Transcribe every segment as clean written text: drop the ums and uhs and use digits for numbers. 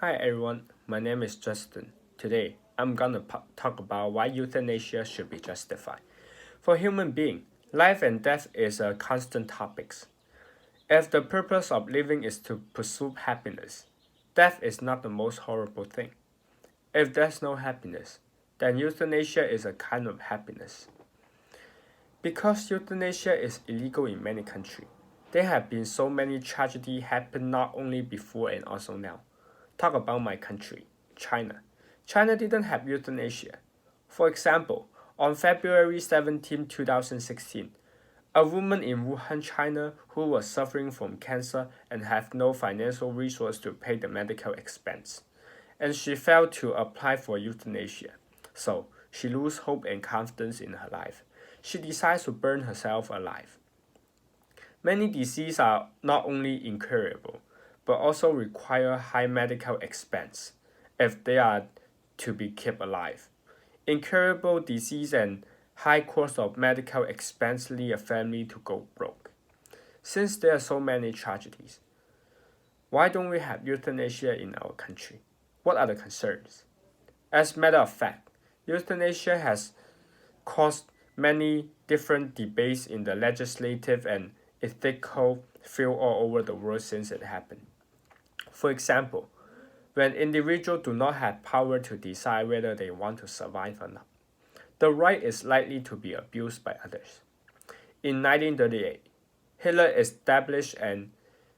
Hi everyone, my name is Justin. Today, I'm gonna talk about why euthanasia should be justified. For human being, life and death is a constant topic. If the purpose of living is to pursue happiness, death is not the most horrible thing. If there's no happiness, then euthanasia is a kind of happiness. Because euthanasia is illegal in many countries, there have been so many tragedies happen not only before and also now. Talk about my country, China. China didn't have euthanasia. For example, on February 17, 2016, a woman in Wuhan, China, who was suffering from cancer and had no financial resource to pay the medical expense, and she failed to apply for euthanasia. So she lose hope and confidence in her life. She decides to burn herself alive. Many diseases are not only incurable, but also require high medical expense if they are to be kept alive. Incurable disease and high cost of medical expense lead a family to go broke. Since there are so many tragedies, why don't we have euthanasia in our country? What are the concerns? As a matter of fact, euthanasia has caused many different debates in the legislative and ethical field all over the world since it happened. For example, when individuals do not have power to decide whether they want to survive or not, the right is likely to be abused by others. In 1938, Hitler established an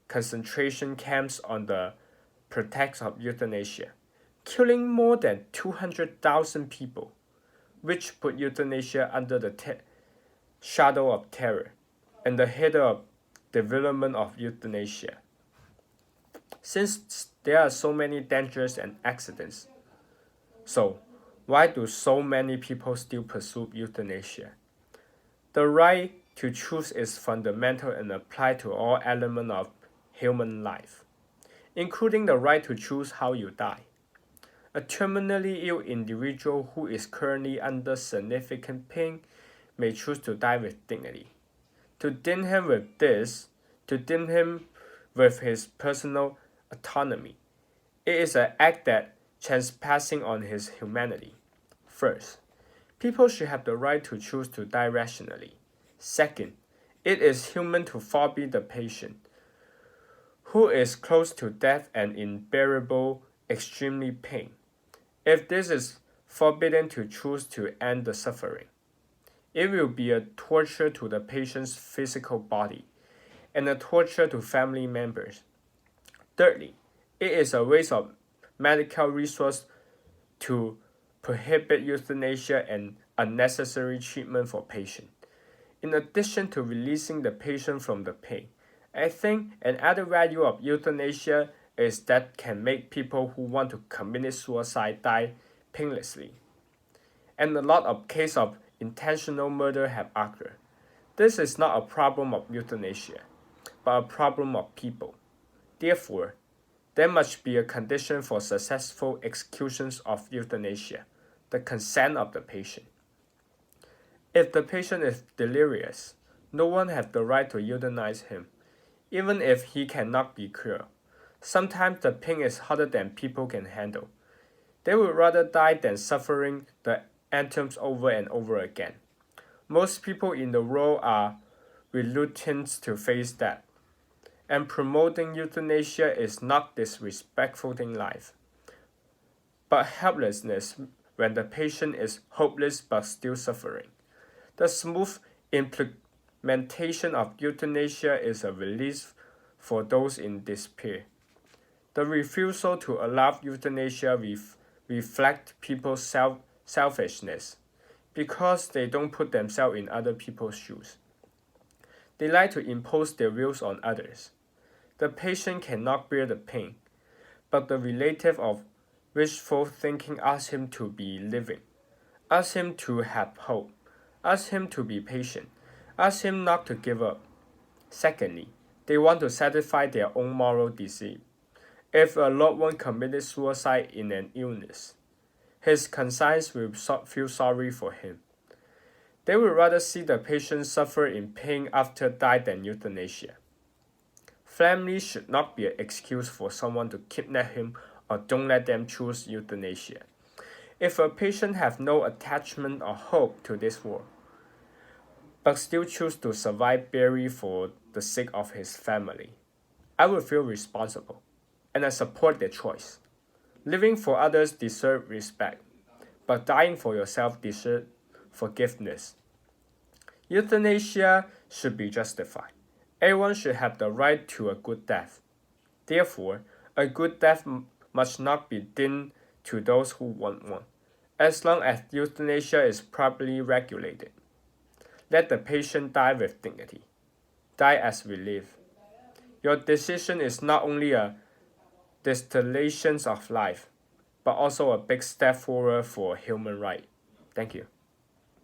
concentration camps on the pretext of euthanasia, killing more than 200,000 people, which put euthanasia under the shadow of terror and the head of development of euthanasia. Since there are so many dangers and accidents, so why do so many people still pursue euthanasia? The right to choose is fundamental and applies to all elements of human life, including the right to choose how you die. A terminally ill individual who is currently under significant pain may choose to die with dignity. To deem him with this, to deem him with his personal autonomy, it is an act that trespassing on his humanity. First, people should have the right to choose to die rationally. Second, it is human to forbid the patient, who is close to death and in bearable, extremely pain, if this is forbidden to choose to end the suffering. It will be a torture to the patient's physical body and a torture to family members. Thirdly, it is a waste of medical resource to prohibit euthanasia and unnecessary treatment for patients. In addition to releasing the patient from the pain, I think another value of euthanasia is that can make people who want to commit suicide die painlessly. And a lot of cases of intentional murder have occurred. This is not a problem of euthanasia, but a problem of people. Therefore, there must be a condition for successful executions of euthanasia, the consent of the patient. If the patient is delirious, no one has the right to euthanize him, even if he cannot be cured. Sometimes the pain is harder than people can handle. They would rather die than suffering the anthems over and over again. Most people in the world are reluctant to face death, and promoting euthanasia is not disrespectful in life, but helplessness when the patient is hopeless but still suffering. The smooth implementation of euthanasia is a relief for those in despair. The refusal to allow euthanasia reflects people's selfishness because they don't put themselves in other people's shoes. They like to impose their wills on others. The patient cannot bear the pain, but the relative of wishful thinking asks him to be living, asks him to have hope, asks him to be patient, asks him not to give up. Secondly, they want to satisfy their own moral desire. If a loved one committed suicide in an illness, his conscience will feel sorry for him. They would rather see the patient suffer in pain after death than euthanasia. Family should not be an excuse for someone to kidnap him or don't let them choose euthanasia. If a patient have no attachment or hope to this world, but still choose to survive barely for the sake of his family, I will feel responsible, and I support their choice. Living for others deserves respect, but dying for yourself deserves forgiveness. Euthanasia should be justified. Everyone should have the right to a good death. Therefore, a good death must not be denied to those who want one, as long as euthanasia is properly regulated. Let the patient die with dignity. Die as we live. Your decision is not only a distillation of life, but also a big step forward for human rights. Thank you.